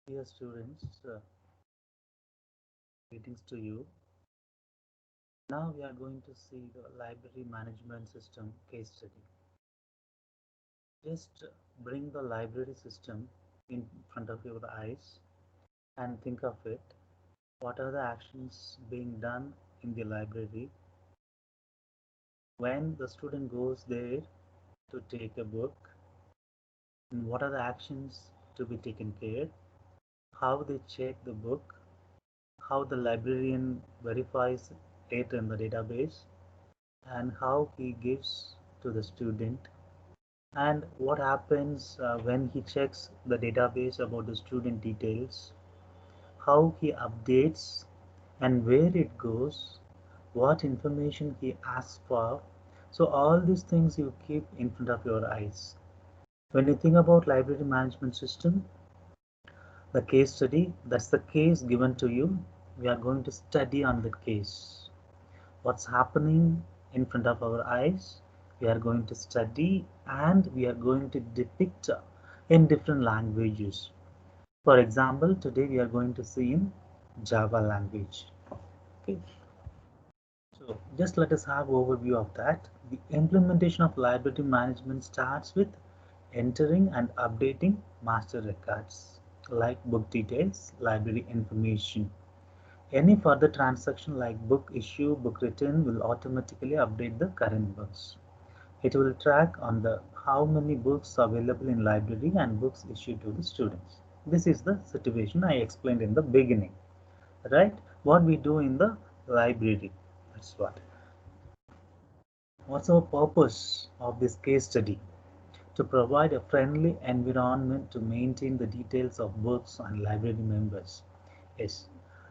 Dear students, greetings to you. Now we are going to see the library management system case study. Just bring the library system in front of your eyes and think of it. What are the actions being done in the library when the student goes there to take a book? And what are the actions to be taken care? How they check the book? How the librarian verifies it in the database? And how he gives to the student, and what happens when he checks the database about the student details, how he updates and where it goes, what information he asks for. So all these things you keep in front of your eyes. When you think about library management system, the case study, that's the case given to you. We are going to study on the case. What's happening in front of our eyes, we are going to study and we are going to depict in different languages. For example, today we are going to see in Java language. Okay, so just let us have overview of that. The implementation of library management starts with entering and updating master records like book details, library information. Any further transaction like book issue, book return will automatically update the current books. It will track on the how many books available in library and books issued to the students. This is the situation I explained in the beginning, right? What we do in the library. That's what. What's our purpose of this case study? To provide a friendly environment to maintain the details of books and library members. Yes.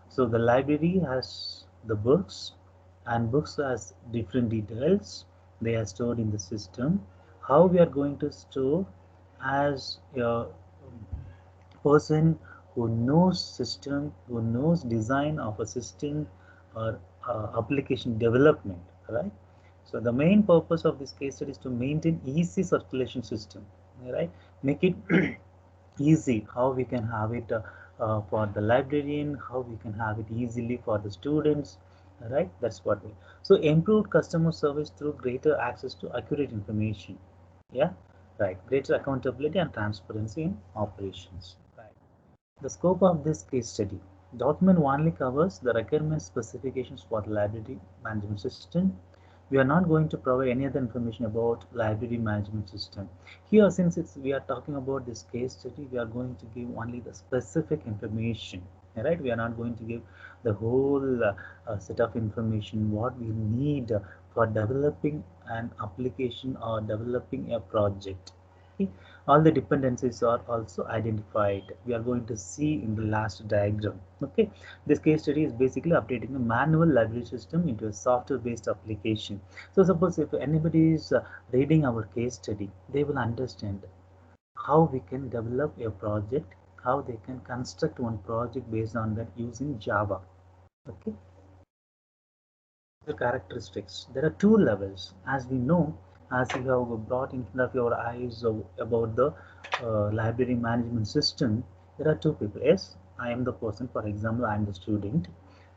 So the library has the books, and books has different details. They are stored in the system. How we are going to store as a person who knows system, who knows design of a system or application development, right? So the main purpose of this case study is to maintain easy circulation system, right? Make it easy how we can have it for the librarian, how we can have it easily for the students, right? That's what we. So improved customer service through greater access to accurate information. Yeah, right. Greater accountability and transparency in operations. Right. The scope of this case study. Document only covers the requirement specifications for the library management system. We are not going to provide any other information about library management system. Here, since we are talking about this case study, we are going to give only the specific information. Right? We are not going to give the whole set of information what we need for developing an application or developing a project. Okay? All the dependencies are also identified. We are going to see in the last diagram. Okay, this case study is basically updating a manual library system into a software based application. So suppose if anybody is reading our case study, they will understand how we can develop a project, how they can construct one project based on that using Java. Okay, the characteristics. There are two levels, as we know, as you have brought in front of your eyes about the library management system. There are two people. Yes, I am the person. For example, I am the student.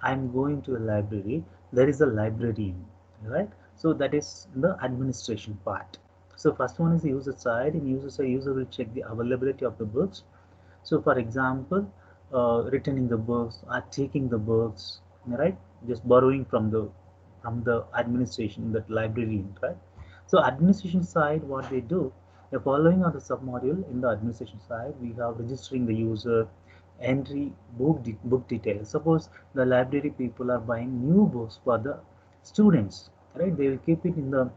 I am going to a library. There is a librarian, right? So that is the administration part. So first one is the user side. In user side, user will check the availability of the books. So for example, returning the books or taking the books, right? Just borrowing from the administration, that librarian, right? So administration side, what they do, the following are the submodule in the administration side. We have registering the user, entry, book details. Suppose the library people are buying new books for the students, right? They will keep it in the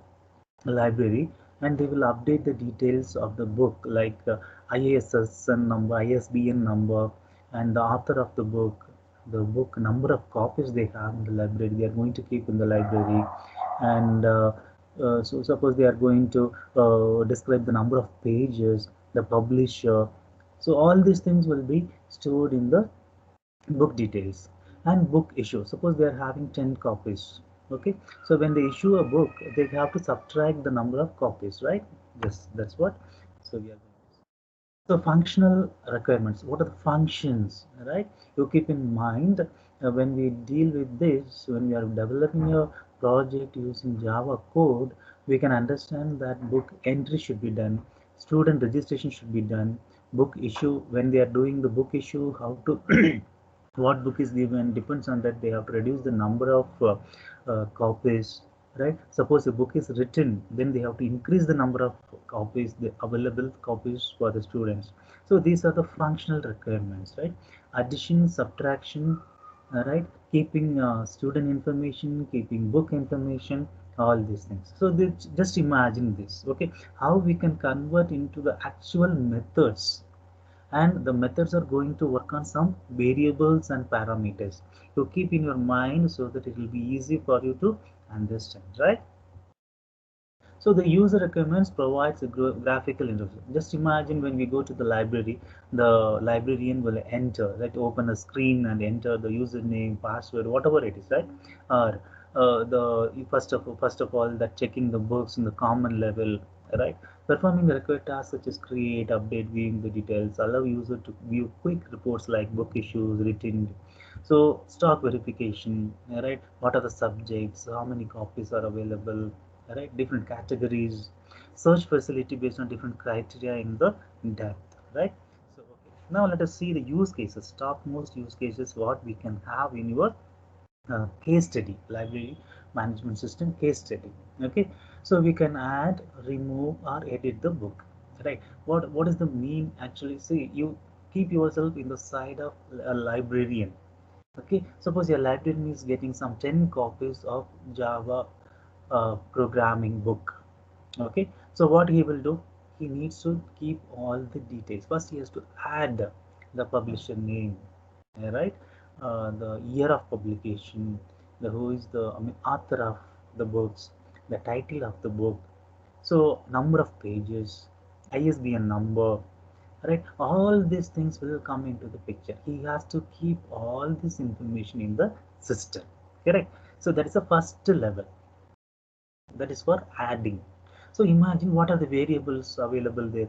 library and they will update the details of the book like ISSN number, ISBN number, and the author of the book number of copies they have in the library. They are going to keep in the library, and so suppose they are going to describe the number of pages, the publisher. So all these things will be stored in the book details and book issue. Suppose they are having 10 copies. Okay, so when they issue a book, they have to subtract the number of copies, right? Yes, that's what. So we are going to. So functional requirements, what are the functions, right? You keep in mind when we deal with this, when we are developing a project using Java code, we can understand that book entry should be done, student registration should be done, book issue, when they are doing the book issue, how to what book is given depends on that. They have to reduce the number of copies, right? Suppose a book is written, then they have to increase the number of copies, the available copies for the students. So these are the functional requirements, right? Addition, subtraction, right? Keeping student information, keeping book information, all these things. So just imagine this, okay? How we can convert into the actual methods, and the methods are going to work on some variables and parameters to keep in your mind so that it will be easy for you to understand, right? So the user requirements provides a graphical interface. Just imagine when we go to the library, the librarian will enter, right? Open a screen and enter the username, password, whatever it is, right? Or the first of all, that checking the books in the common level, right? Performing the required tasks such as create, update, viewing the details, allow user to view quick reports like book issues, written. So stock verification, right? What are the subjects? How many copies are available? Right, different categories, search facility based on different criteria in the depth, right? So okay, now let us see the use cases, topmost use cases what we can have in your case study, library management system case study. Okay, so we can add, remove or edit the book, right? What is the mean actually? See, you keep yourself in the side of a librarian. Okay, suppose your librarian is getting some 10 copies of Java programming book. Okay, so what he will do, he needs to keep all the details. First he has to add the publisher name, right? The year of publication, the who is the author of the books, the title of the book, so number of pages, ISBN number, right? All these things will come into the picture. He has to keep all this information in the system, correct? So that is the first level, that is for adding. So imagine what are the variables available there,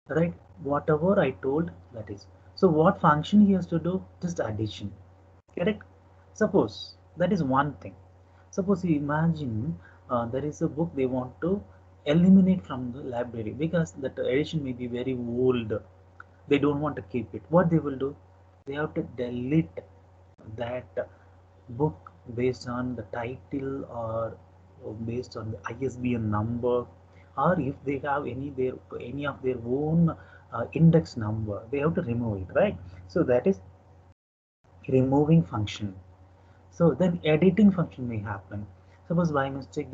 right? Whatever I told, that is. So what function he has to do? Just addition, correct? Suppose that is one thing. Suppose you imagine there is a book they want to eliminate from the library because that edition may be very old. They don't want to keep it. What they will do? They have to delete that book based on the title or based on the ISBN number, or if they have any of their own index number, they have to remove it, right? So that is removing function. So then editing function may happen. Suppose by mistake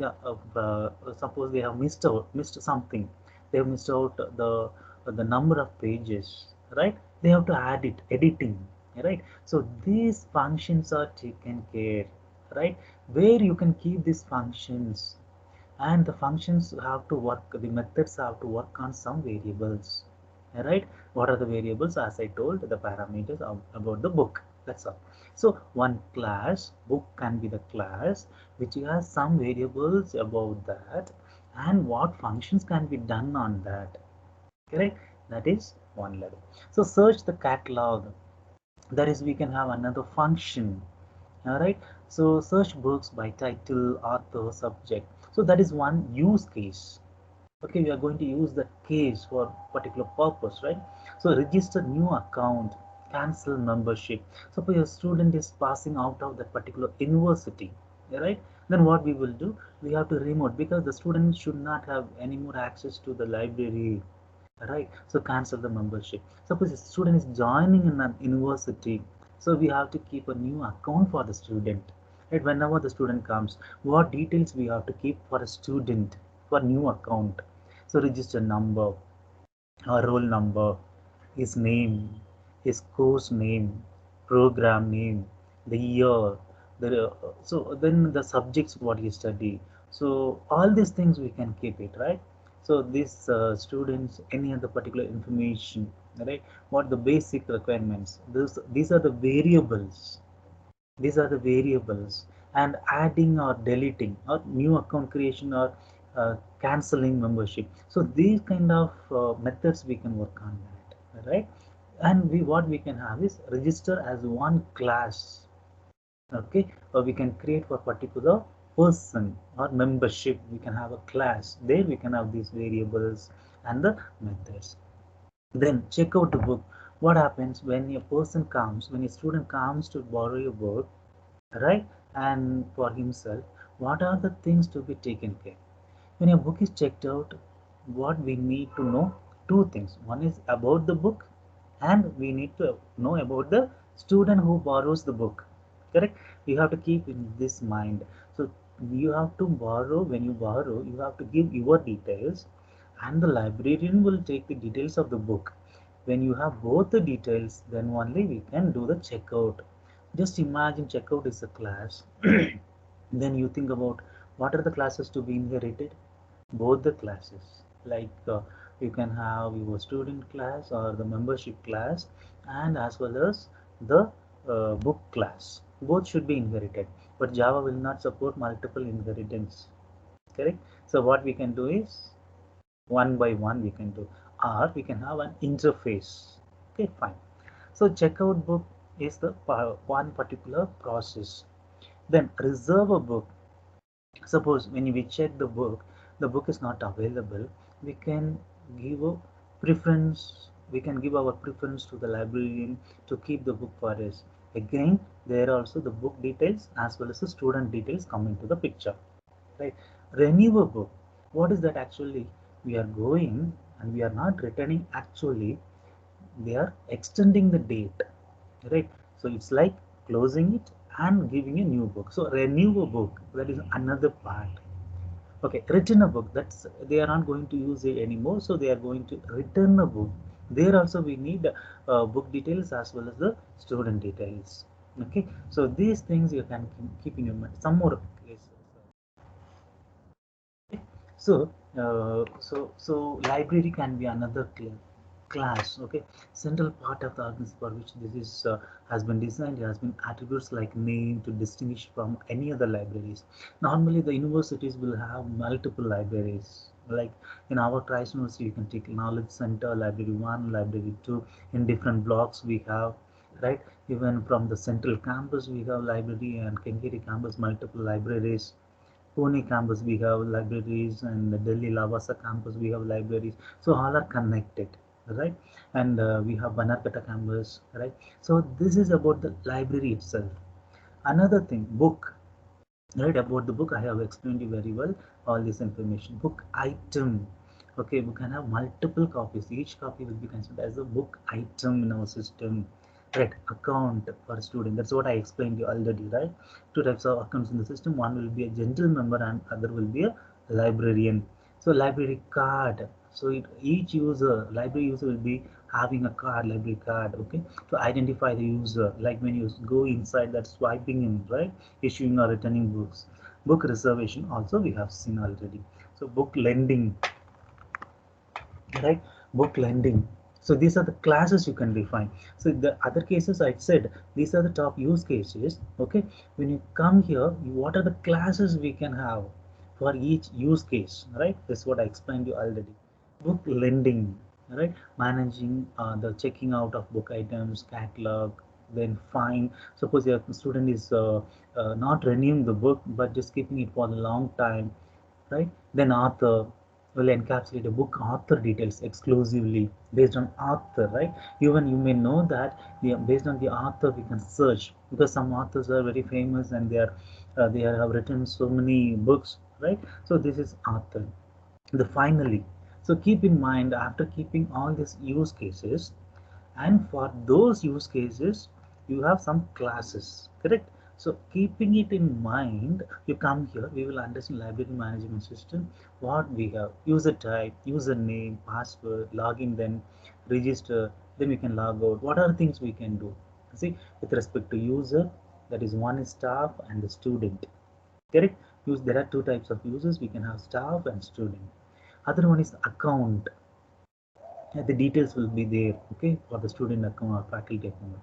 suppose they have missed something. They have missed out the number of pages, right? They have to add it, editing, right? So these functions are taken care, right? Where you can keep these functions, and the functions have to work, the methods have to work on some variables, right? What are the variables? As I told, the parameters about the book, that's all. So one class book can be the class which has some variables about that, and what functions can be done on that, correct? That is one level. So search the catalog, that is we can have another function. All right, so search books by title, author, subject. So that is one use case. Okay, we are going to use that case for particular purpose, right? So register new account, cancel membership. Suppose your student is passing out of that particular university, right? Then what we will do, we have to remove, because the student should not have any more access to the library, right? So cancel the membership. Suppose a student is joining in an university, so we have to keep a new account for the student, right? Whenever the student comes, what details we have to keep for a student for new account? So register number, roll number, his name, his course name, program name, the year, so then the subjects what you study. So all these things we can keep it, right? So these students, any other particular information, right? What the basic requirements? These are the variables. These are the variables, and adding or deleting or new account creation or canceling membership. So these kind of methods we can work on that, right? And we what we can have is register as one class, okay, or we can create for particular person or membership. We can have a class there, we can have these variables and the methods. Then check out the book. What happens when a person comes, when a student comes to borrow a book, right, and for himself, what are the things to be taken care? When a book is checked out, what we need to know, two things. One is about the book, and we need to know about the student who borrows the book. Correct? You have to keep in this mind. So you have to borrow. When you borrow, you have to give your details, and the librarian will take the details of the book. When you have both the details, then only we can do the checkout. Just imagine checkout is a class. Then you think about what are the classes to be inherited, both the classes, like you can have your student class or the membership class, and as well as the book class. Both should be inherited, but Java will not support multiple inheritance. Correct? So what we can do is one by one we can do, or we can have an interface. Okay, fine. So checkout book is the one particular process. Then reserve a book. Suppose when we check the book is not available, we can give a preference, we can give our preference to the librarian to keep the book for us. Again, there are also the book details as well as the student details come into the picture, right? Renew a book. What is that actually? We are going and we are not returning actually, they are extending the date, right? So it's like closing it and giving a new book. So renew a book, that is another part. Okay, return a book, that's they are not going to use it anymore, so they are going to return a book. There also we need book details as well as the student details. Okay, so these things you can keep in your mind. Some more cases. So so library can be another class. Okay, central part of the organism for which this is has been designed, has been attributes like name to distinguish from any other libraries. Normally the universities will have multiple libraries, like in our Christ University you can take knowledge center, library 1, library 2. In different blocks we have, right? Even from the central campus we have library, and Kenkeri campus multiple libraries. Pune campus we have libraries, and the Delhi Lavasa campus we have libraries. So all are connected, right? And we have Banarkata campus, right? So this is about the library itself. Another thing, book, right? About the book, I have explained you very well all this information. Book item. Okay, we can have multiple copies. Each copy will be considered as a book item in our system. Right, account for student. That's what I explained you already, right? Two types of accounts in the system. One will be a general member and other will be a librarian. So library card. So each user, library user will be having a card, library card, okay, to identify the user. Like when you go inside that swiping in, right? Issuing or returning books. Book reservation also we have seen already. So book lending, right? Book lending. So these are the classes you can define. So the other cases I said, these are the top use cases. Okay, when you come here, what are the classes we can have for each use case, right? This is what I explained you already. Book lending, right? Managing the checking out of book items, catalog, then fine. Suppose your student is not renewing the book but just keeping it for a long time, right? Then author will encapsulate a book author details exclusively based on author, right? Even you may know that based on the author we can search, because some authors are very famous and they have written so many books, right? So this is author. The finally, so keep in mind, after keeping all these use cases, and for those use cases you have some classes, correct? So keeping it in mind, you come here, we will understand library management system. What we have: user type, username, password, login, then register, then we can log out. What are things we can do? See, with respect to user, that is one is staff and the student, correct? There are two types of users, we can have staff and student. Other one is account. The details will be there, okay, for the student account or faculty account.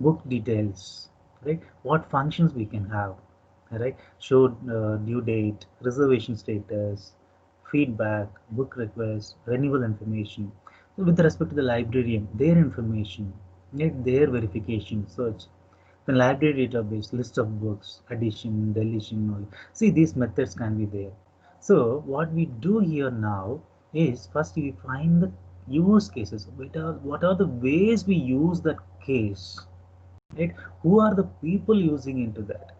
Book details, right? What functions we can have, right? Show due date, reservation status, feedback, book requests, renewal information. With respect to the librarian, their information, their verification, search. The library database, list of books, addition, deletion, all. See, these methods can be there. So what we do here now is first we find the use cases. What are the ways we use that case? Right? Who are the people using into that?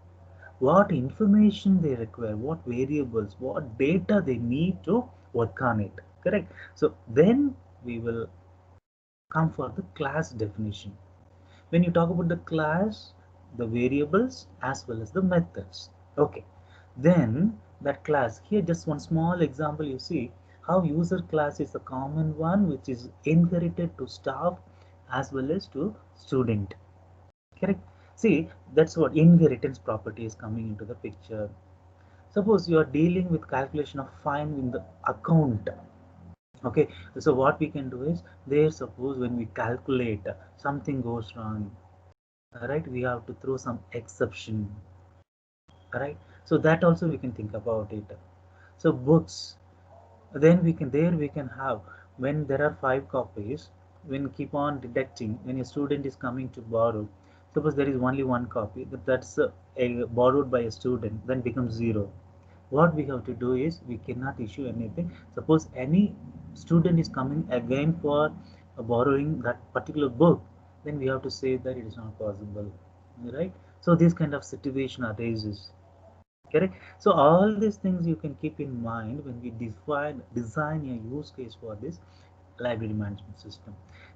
What information they require, what variables, what data they need to work on it. Correct? So then we will come for the class definition. When you talk about the class, the variables as well as the methods. Okay, then that class, here just one small example, you see how user class is a common one which is inherited to staff as well as to student. Correct? See, that's what inheritance property is coming into the picture. Suppose you are dealing with calculation of fine in the account. Okay, so what we can do is there, suppose when we calculate something goes wrong, right, we have to throw some exception, right? So that also we can think about it. So books, then we can, there we can have, when there are 5 copies, when keep on deducting, when a student is coming to borrow, suppose there is only 1 copy, that's borrowed by a student, then becomes 0. What we have to do is we cannot issue anything. Suppose any student is coming again for borrowing that particular book, then we have to say that it is not possible, right? So this kind of situation arises. Correct? So all these things you can keep in mind when we design a use case for this library management system.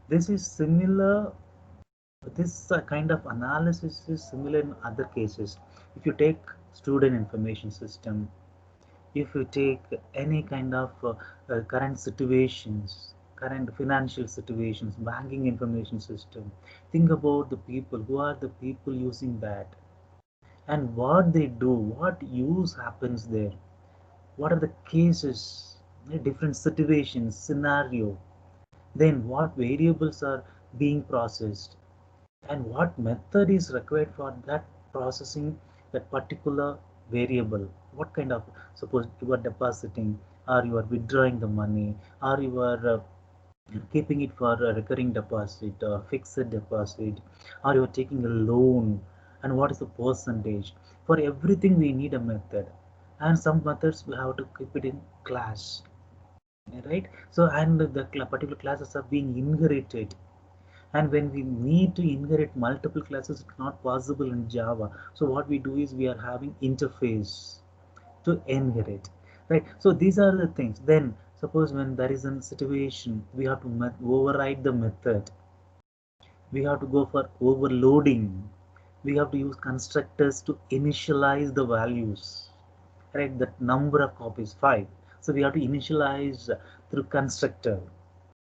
This is similar, this kind of analysis is similar in other cases. If you take student information system, if you take any kind of current situations, current financial situations, banking information system, think about the people, who are the people using that, and what they do, what use happens there, what are the cases, different situations, scenario, then what variables are being processed, and what method is required for that processing that particular variable. What kind of, suppose you are depositing, or you are withdrawing the money, or you are keeping it for a recurring deposit or fixed deposit, or you are taking a loan, and what is the percentage. For everything we need a method, and some methods we have to keep it in class, right? So and the particular classes are being inherited, and when we need to inherit multiple classes, it's not possible in Java. So what we do is we are having interface to inherit, right? So these are the things. Then suppose when there is a situation, we have to override the method, we have to go for overloading, we have to use constructors to initialize the values, right? That number of copies 5, so we have to initialize through constructor.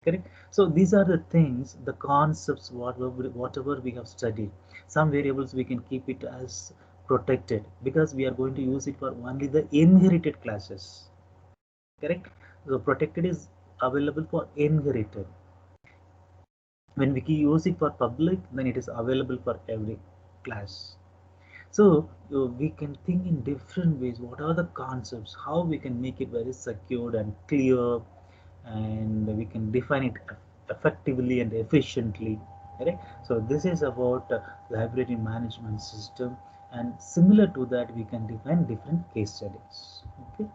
Correct? So these are the things, the concepts, whatever we have studied. Some variables we can keep it as protected because we are going to use it for only the inherited classes. Correct? So protected is available for inherited. When we use it for public, then it is available for every class. So we can think in different ways. What are the concepts? How we can make it very secured and clear, and we can define it effectively and efficiently. Right? So this is about library management system, and similar to that, we can define different case studies. Okay.